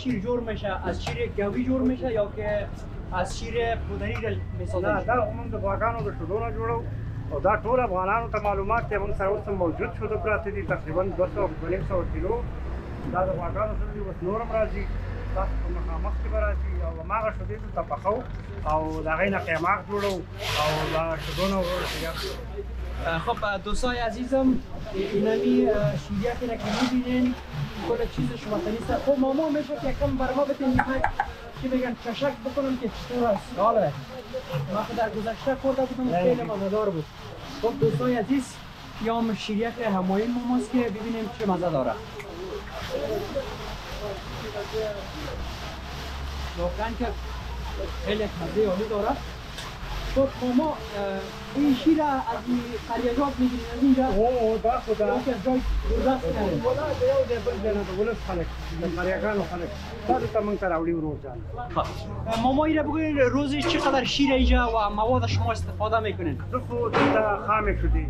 شیر جور میشه از شیر گوی جور میشه یا که از شیر پودری میسازه؟ نه دا موږ د غواګانو د شیدو نه جوړو او دا ټول افغانانو ته معلومات دی موږ سره اوس موجود شو د پراته دي تقریبا 200 کیلو دا د غواګانو سره دی اوس نور هم راځي تاسو په مخامخ کې به راځي او هماغه شیدې دلته پخو او د هغې نه قیماق جوړو او د شیدو نه خب دوستای عزیزم اینمی شیریکی را که میبینین کل چیزش وطنیسته. خب ماما میشه که یکم برما بتین که بگن چشک بکنم که چطور است. حالا ما خود در گذشته کرده بودم خیلی مزه‌دار بود. خب دوستای عزیز یا شیریک همایون ماماست که ببینیم چه مزه داره. واقعا که خیلی مزه عالی داره. خب ماما این شیر از این قریجات میگیرین از اینجا؟ او دا خدا که جای دوردست کردین؟ ولا د یو د بل ځای نه د ولس خلک د قریګانو خلک دا دلته موږ ته راوړي ورور جان. ماما این را بگوین روزی چقدر شیر اینجا و مواد شما استفاده میکنین؟ زه خو دلته خامې شدې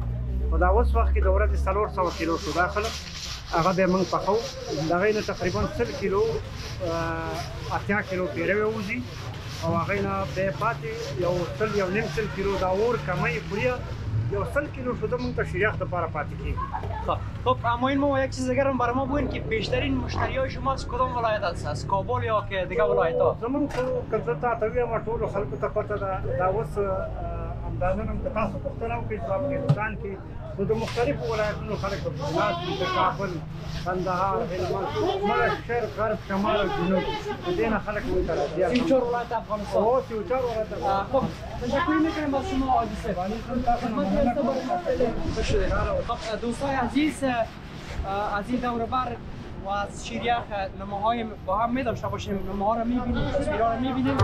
خو دا اوس وخت کې د ورځې 400 کیلو شو دا خلک هغه به موږ پخو د هغې نه تقریبا 100 کیلو 80 کیلو پیروی وځي او هغې نه بیا پاتې یو 100 کیلو دا اور کمی خوري یو 100 کیلو شده موږ ته شیریخ دپاره پاتې کېږي. خب اما این ما یک چیز دیگر هم برای ما بگوین که بیشترین مشتری های شما از کدام ولایت است؟ از کابل یا که دیگه ولایت ها؟ زمونږ خو که زه تا ته ویم ټولو خلکو ته پته ده دا اوس همدازه نن که تاسو پوښتنه وکړئ په افغانستان کې نو د مختلفو ولایتونو خلک پکې ناست دي د کابل کندهار هلمند مرکز شرق غرب شمال او جنوب د دې نه خلک موږ ته راځي. 34 ولایت افغانستان. او 34 ولایت افغانستان. خب تشکر میکنیم از شما عادی صاحب. خب دوستای عزیز از این دور بر و از شیریخ نماهای با هم می داشته باشیم. نماها رو میبینیم، تصویرها رو میبینیم.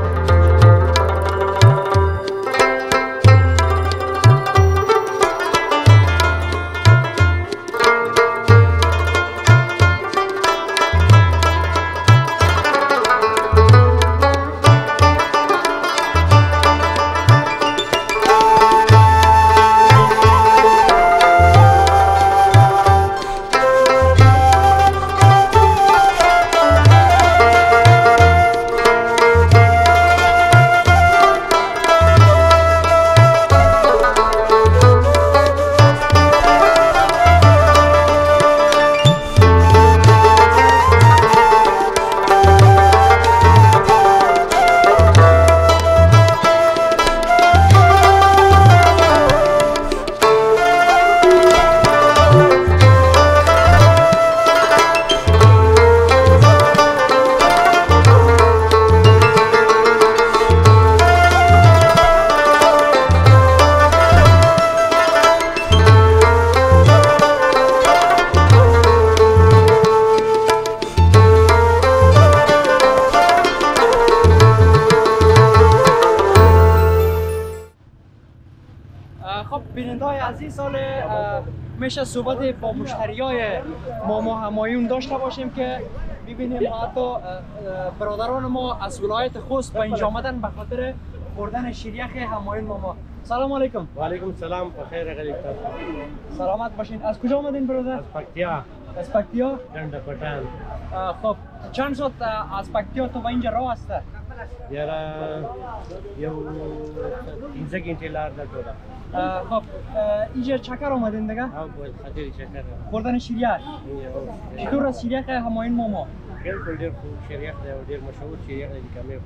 بیننده‌های عزیز سال میشه صحبت با مشتریای ماما همایون داشته باشیم که ببینیم حتی برادران ما از ولایت خوست با اینجا آمدن به خاطر خوردن شیریخ همایون ماما. سلام علیکم. و علیکم سلام. بخیر غریب. سلامت باشین. از کجا آمدین برادر؟ از پکتیا. از پکتیا؟ ډنډه پټان. خب چند ساعت از پکتیا تو به اینجا راه است؟ یاره یو 15 غنټې لار ده ټوله. خب اینجا چکر آمدین دیگه؟ خاطر چکر. خوردن شیریخ. چطور از شیریخ همایون ماما؟ بالکل ډېر خوب شیریخ دی او ډېر مشهور شیریخ دی که مې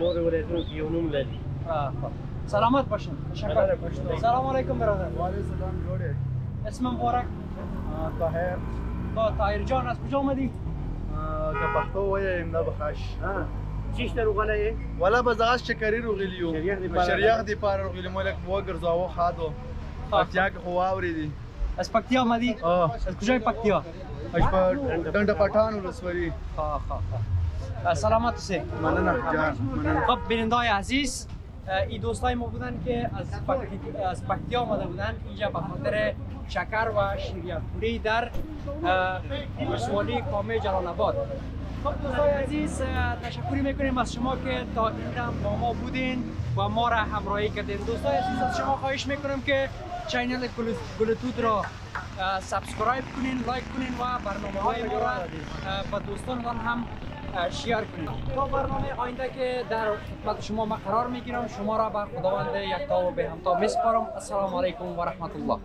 نور ولایتونو کې یو نوم لري. سلامت باشین. تشکر. سلام علیکم برادر. و علیکم سلام جوړې. اسم مبارک؟ طاهر. طاهر جان از کجا آمدی؟ که پښتو وایم دا بخش. چیش ته روغلی یې؟ ولا به زغاس چکري روغلی یو. شریخ دی پاره روغلی مو لک وګرځاوه خادو. پکتیا کې خو واورېدي. از پکتیا آمدی؟ از کجای پکتیا؟ از ډنډه پټان ولسوالي. سلامت اوسید. مننه جان. مننه. خب بیننده‌های عزیز این دوستای ما بودن که از پکتیا آمده بودن اینجا به خاطر شکر و شیریخ‌پوری در ولسوالی کامه جلال آباد. خب دوستای عزیز تشکر میکنیم از شما که تا اینجا با ما بودین و ما را همراهی کردین. دوستای عزیز از شما خواهش میکنم که چینل گلتود را سابسکرایب کنین، لایک کنین و برنامه‌های ما را با دوستانتان هم شیر کنین. تا برنامه آینده که در خدمت شما ما قرار میگیرم، شما را به خداوند یکتا و به همتا میسپارم. السلام علیکم و رحمت الله.